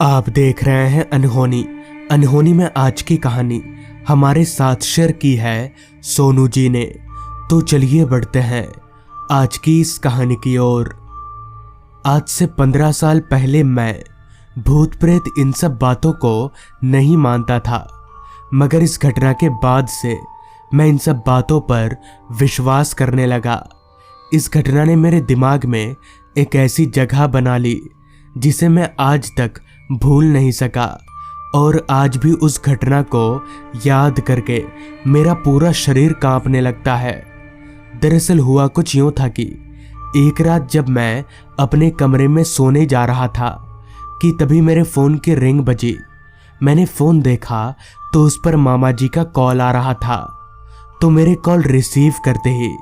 आप देख रहे हैं अनहोनी। अनहोनी में आज की कहानी हमारे साथ शेयर की है सोनू जी ने। तो चलिए बढ़ते हैं आज की इस कहानी की ओर। आज से 15 साल पहले मैं भूत प्रेत इन सब बातों को नहीं मानता था, मगर इस घटना के बाद से मैं इन सब बातों पर विश्वास करने लगा। इस घटना ने मेरे दिमाग में एक ऐसी जगह बना ली जिसे मैं आज तक भूल नहीं सका, और आज भी उस घटना को याद करके मेरा पूरा शरीर कांपने लगता है। दरअसल हुआ कुछ यूं था कि एक रात जब मैं अपने कमरे में सोने जा रहा था कि तभी मेरे फ़ोन की रिंग बजी। मैंने फ़ोन देखा तो उस पर मामा जी का कॉल आ रहा था। तो मेरे कॉल रिसीव करते ही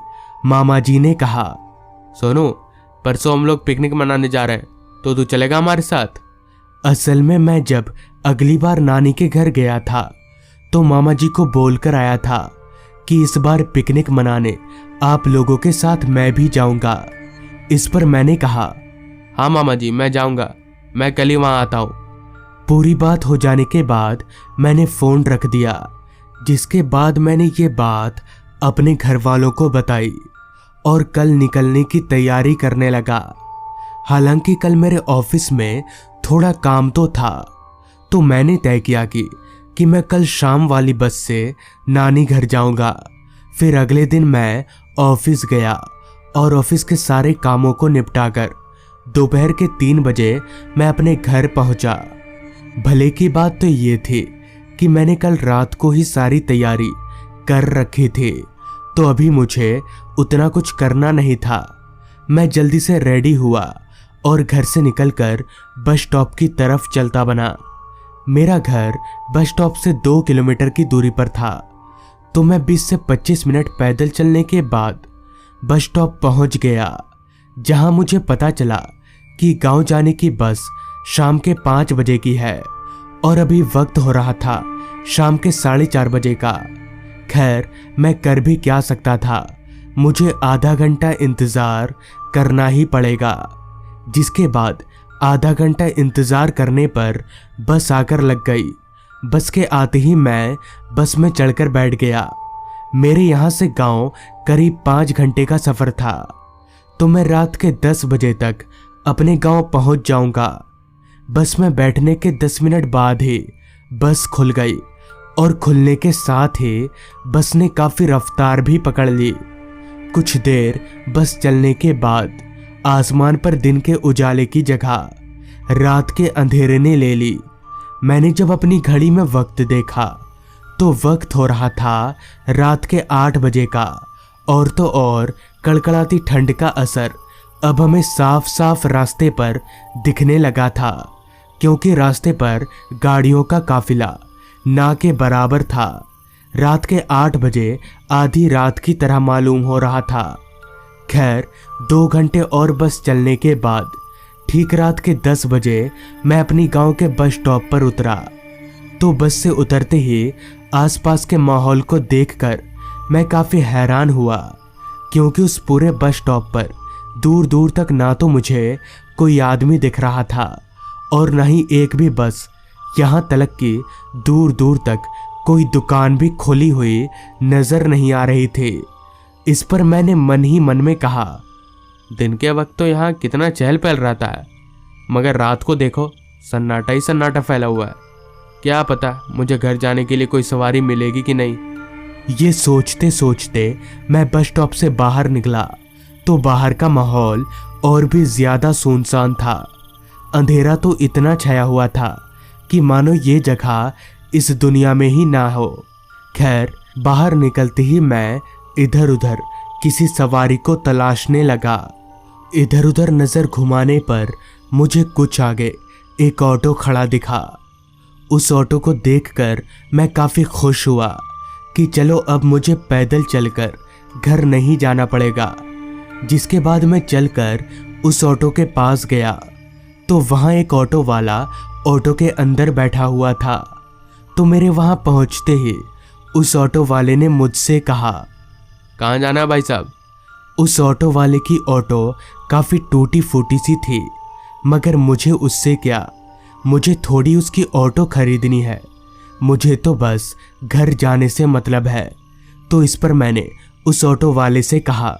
मामा जी ने कहा, सोनू, परसों हम लोग पिकनिक मनाने जा रहे हैं, तो तू चलेगा हमारे साथ? असल में मैं जब अगली बार नानी के घर गया था तो मामा जी को बोलकर आया था कि इस बार पिकनिक मनाने आप लोगों के साथ मैं भी जाऊंगा। इस पर मैंने कहा, हाँ मामा जी, मैं जाऊंगा, मैं कल ही वहां आता हूँ। पूरी बात हो जाने के बाद मैंने फ़ोन रख दिया, जिसके बाद मैंने ये बात अपने घर वालों को बताई और कल निकलने की तैयारी करने लगा। हालांकि कल मेरे ऑफिस में थोड़ा काम तो था, तो मैंने तय किया कि मैं कल शाम वाली बस से नानी घर जाऊंगा। फिर अगले दिन मैं ऑफिस गया और ऑफिस के सारे कामों को निपटाकर दोपहर के 3 बजे मैं अपने घर पहुंचा। भले की बात तो ये थी कि मैंने कल रात को ही सारी तैयारी कर रखी थी, तो अभी मुझे उतना कुछ करना नहीं था। मैं जल्दी से रेडी हुआ और घर से निकलकर बस स्टॉप की तरफ चलता बना। मेरा घर बस स्टॉप से 2 किलोमीटर की दूरी पर था, तो मैं 20 से 25 मिनट पैदल चलने के बाद बस स्टॉप पहुंच गया, जहां मुझे पता चला कि गांव जाने की बस शाम के 5 बजे की है और अभी वक्त हो रहा था शाम के 4:30 बजे का। खैर, मैं कर भी क्या सकता था, मुझे आधा घंटा इंतज़ार करना ही पड़ेगा। जिसके बाद आधा घंटा इंतज़ार करने पर बस आकर लग गई। बस के आते ही मैं बस में चढ़कर बैठ गया। मेरे यहाँ से गांव करीब 5 घंटे का सफ़र था, तो मैं रात के 10 बजे तक अपने गांव पहुँच जाऊँगा। बस में बैठने के 10 मिनट बाद ही बस खुल गई और खुलने के साथ ही बस ने काफ़ी रफ्तार भी पकड़ ली। कुछ देर बस चलने के बाद आसमान पर दिन के उजाले की जगह रात के अंधेरे ने ले ली। मैंने जब अपनी घड़ी में वक्त देखा तो वक्त हो रहा था रात के 8 बजे का, और तो और कड़कड़ाती ठंड का असर अब हमें साफ साफ रास्ते पर दिखने लगा था, क्योंकि रास्ते पर गाड़ियों का काफिला ना के बराबर था। रात के 8 बजे आधी रात की तरह मालूम हो रहा था। खैर, 2 घंटे और बस चलने के बाद ठीक रात के 10 बजे मैं अपनी गांव के बस स्टॉप पर उतरा। तो बस से उतरते ही आसपास के माहौल को देखकर मैं काफ़ी हैरान हुआ, क्योंकि उस पूरे बस स्टॉप पर दूर दूर तक ना तो मुझे कोई आदमी दिख रहा था और न ही एक भी बस, यहाँ तक कि दूर दूर तक कोई दुकान भी खुली हुई नज़र नहीं आ रही थी। इस पर मैंने मन ही मन में कहा, दिन के वक्त तो यहाँ कितना चहल पहल रहता है, मगर रात को देखो सन्नाटा ही सन्नाटा फैला हुआ है। क्या पता मुझे घर जाने के लिए कोई सवारी मिलेगी कि नहीं। ये सोचते सोचते मैं बस स्टॉप से बाहर निकला तो बाहर का माहौल और भी ज़्यादा सुनसान था। अंधेरा तो इतना छाया हुआ था कि मानो ये जगह इस दुनिया में ही ना हो। खैर, बाहर निकलते ही मैं इधर उधर किसी सवारी को तलाशने लगा। इधर उधर नज़र घुमाने पर मुझे कुछ आगे एक ऑटो खड़ा दिखा। उस ऑटो को देखकर मैं काफ़ी खुश हुआ कि चलो अब मुझे पैदल चलकर घर नहीं जाना पड़ेगा। जिसके बाद मैं चलकर उस ऑटो के पास गया तो वहाँ एक ऑटो वाला ऑटो के अंदर बैठा हुआ था। तो मेरे वहाँ पहुँचते ही उस ऑटो वाले ने मुझसे कहा, कहाँ जाना है भाई साहब? उस ऑटो वाले की ऑटो काफ़ी टूटी फूटी सी थी, मगर मुझे उससे क्या, मुझे थोड़ी उसकी ऑटो खरीदनी है, मुझे तो बस घर जाने से मतलब है। तो इस पर मैंने उस ऑटो वाले से कहा,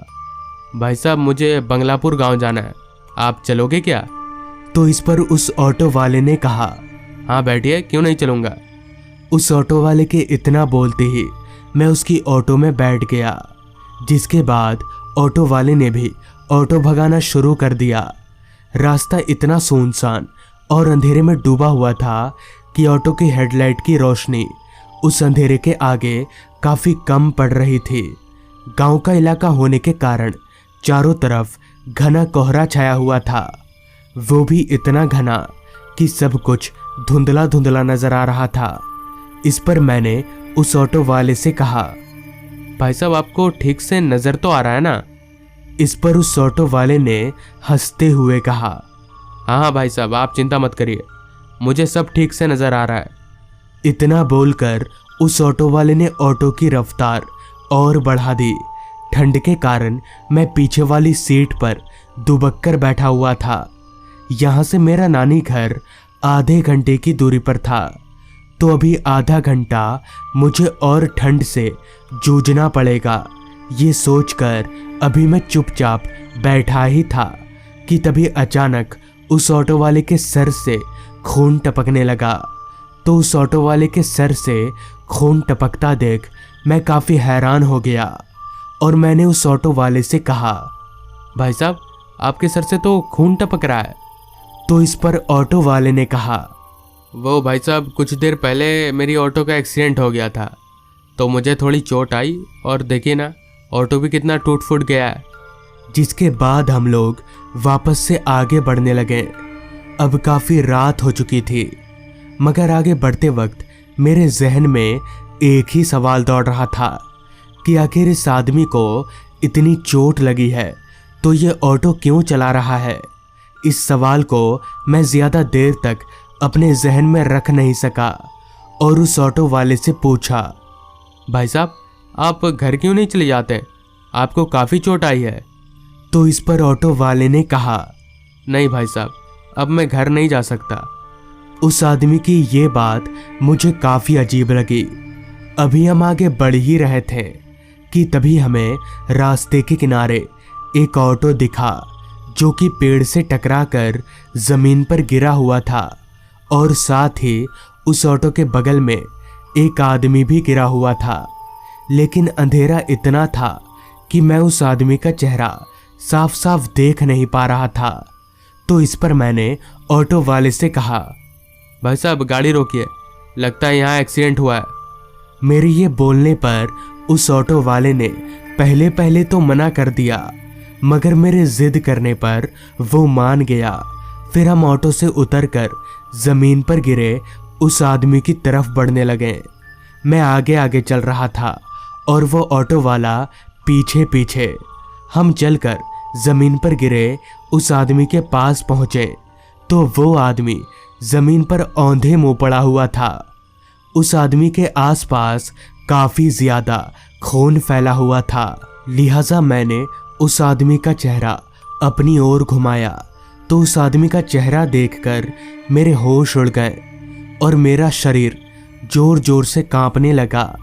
भाई साहब मुझे बंगलापुर गांव जाना है, आप चलोगे क्या? तो इस पर उस ऑटो वाले ने कहा, हाँ बैठिए, क्यों नहीं चलूँगा। उस ऑटो वाले के इतना बोलते ही मैं उसकी ऑटो में बैठ गया, जिसके बाद ऑटो वाले ने भी ऑटो भगाना शुरू कर दिया। रास्ता इतना सुनसान और अंधेरे में डूबा हुआ था कि ऑटो की हेडलाइट की रोशनी उस अंधेरे के आगे काफ़ी कम पड़ रही थी। गांव का इलाका होने के कारण चारों तरफ घना कोहरा छाया हुआ था, वो भी इतना घना कि सब कुछ धुंधला धुंधला नजर आ रहा था। इस पर मैंने उस ऑटो वाले से कहा, भाई साहब आपको ठीक से नज़र तो आ रहा है ना? इस पर उस ऑटो वाले ने हंसते हुए कहा, हाँ हाँ भाई साहब आप चिंता मत करिए, मुझे सब ठीक से नज़र आ रहा है। इतना बोलकर उस ऑटो वाले ने ऑटो की रफ्तार और बढ़ा दी। ठंड के कारण मैं पीछे वाली सीट पर दुबक कर बैठा हुआ था। यहाँ से मेरा नानी घर आधे घंटे की दूरी पर था, तो अभी आधा घंटा मुझे और ठंड से जूझना पड़ेगा। ये सोचकर अभी मैं चुपचाप बैठा ही था कि तभी अचानक उस ऑटो वाले के सर से खून टपकने लगा। तो उस ऑटो वाले के सर से खून टपकता देख मैं काफ़ी हैरान हो गया और मैंने उस ऑटो वाले से कहा, भाई साहब आपके सर से तो खून टपक रहा है। तो इस पर ऑटो वाले ने कहा, वो भाई साहब कुछ देर पहले मेरी ऑटो का एक्सीडेंट हो गया था, तो मुझे थोड़ी चोट आई और देखिए ना ऑटो भी कितना टूट फूट गया है। जिसके बाद हम लोग वापस से आगे बढ़ने लगे। अब काफ़ी रात हो चुकी थी, मगर आगे बढ़ते वक्त मेरे जहन में एक ही सवाल दौड़ रहा था कि आखिर इस आदमी को इतनी चोट लगी है तो ये ऑटो क्यों चला रहा है। इस सवाल को मैं ज़्यादा देर तक अपने जहन में रख नहीं सका और उस ऑटो वाले से पूछा, भाई साहब आप घर क्यों नहीं चले जाते, आपको काफ़ी चोट आई है। तो इस पर ऑटो वाले ने कहा, नहीं भाई साहब अब मैं घर नहीं जा सकता। उस आदमी की ये बात मुझे काफ़ी अजीब लगी। अभी हम आगे बढ़ ही रहे थे कि तभी हमें रास्ते के किनारे एक ऑटो दिखा जो कि पेड़ से टकराकर ज़मीन पर गिरा हुआ था और साथ ही उस ऑटो के बगल में एक आदमी भी गिरा हुआ था। लेकिन अंधेरा इतना था कि मैं उस आदमी का चेहरा साफ साफ देख नहीं पा रहा था। तो इस पर मैंने ऑटो वाले से कहा, भाई साहब गाड़ी रोकिए, लगता है यहाँ एक्सीडेंट हुआ है। मेरे ये बोलने पर उस ऑटो वाले ने पहले पहले तो मना कर दिया, मगर मेरे जिद करने पर वो मान गया। फिर हम ऑटो से उतरकर जमीन पर गिरे उस आदमी की तरफ बढ़ने लगे। मैं आगे आगे चल रहा था और वो ऑटो वाला पीछे पीछे। हम चलकर जमीन पर गिरे उस आदमी के पास पहुंचे तो वो आदमी जमीन पर औंधे मुंह पड़ा हुआ था। उस आदमी के आसपास काफी ज्यादा खून फैला हुआ था, लिहाजा मैंने उस आदमी का चेहरा अपनी ओर घुमाया तो उस आदमी का चेहरा देखकर मेरे होश उड़ गए और मेरा शरीर जोर जोर से कांपने लगा।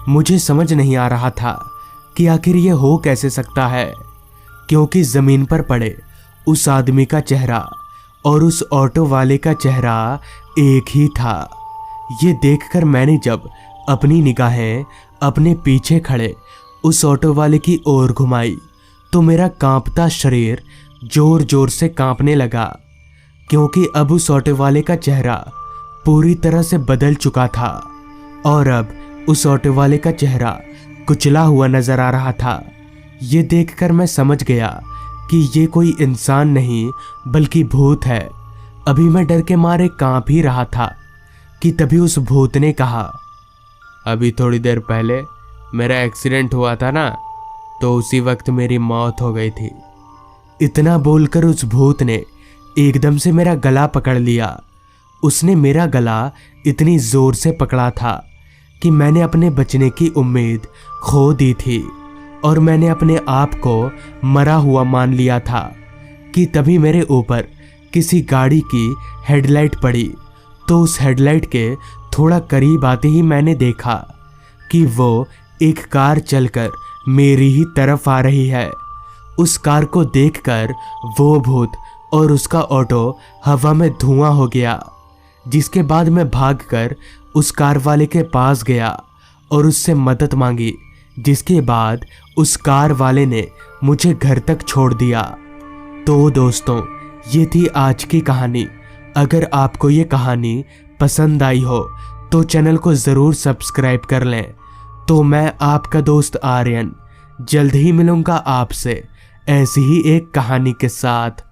मुझे समझ नहीं आ रहा था कि आखिर ये हो कैसे सकता है, क्योंकि जमीन पर पड़े उस आदमी का चेहरा और उस ऑटो वाले का चेहरा एक ही था। ये देखकर मैंने जब अपनी निगाहें अपने पीछे खड़े उस ऑटो वाले की ओर घुमाई तो मेरा कांपता शरीर जोर जोर से कांपने लगा, क्योंकि अब उस ऑटो वाले का चेहरा पूरी तरह से बदल चुका था और अब उस ऑटो वाले का चेहरा कुचला हुआ नजर आ रहा था। ये देखकर मैं समझ गया कि ये कोई इंसान नहीं बल्कि भूत है। अभी मैं डर के मारे कांप ही रहा था कि तभी उस भूत ने कहा, अभी थोड़ी देर पहले मेरा एक्सीडेंट हुआ था ना, तो उसी वक्त मेरी मौत हो गई थी। इतना बोलकर उस भूत ने एकदम से मेरा गला पकड़ लिया। उसने मेरा गला इतनी जोर से पकड़ा था कि मैंने अपने बचने की उम्मीद खो दी थी और मैंने अपने आप को मरा हुआ मान लिया था कि तभी मेरे ऊपर किसी गाड़ी की हेडलाइट पड़ी तो उस हेडलाइट के थोड़ा करीब आते ही मैंने देखा कि वो एक कार चलकर मेरी ही तरफ आ रही है। उस कार को देखकर वो भूत और उसका ऑटो हवा में धुआं हो गया, जिसके बाद मैं भागकर उस कार वाले के पास गया और उससे मदद मांगी, जिसके बाद उस कार वाले ने मुझे घर तक छोड़ दिया। तो दोस्तों, ये थी आज की कहानी। अगर आपको ये कहानी पसंद आई हो तो चैनल को ज़रूर सब्सक्राइब कर लें। तो मैं आपका दोस्त आर्यन जल्द ही मिलूंगा आपसे ऐसी ही एक कहानी के साथ।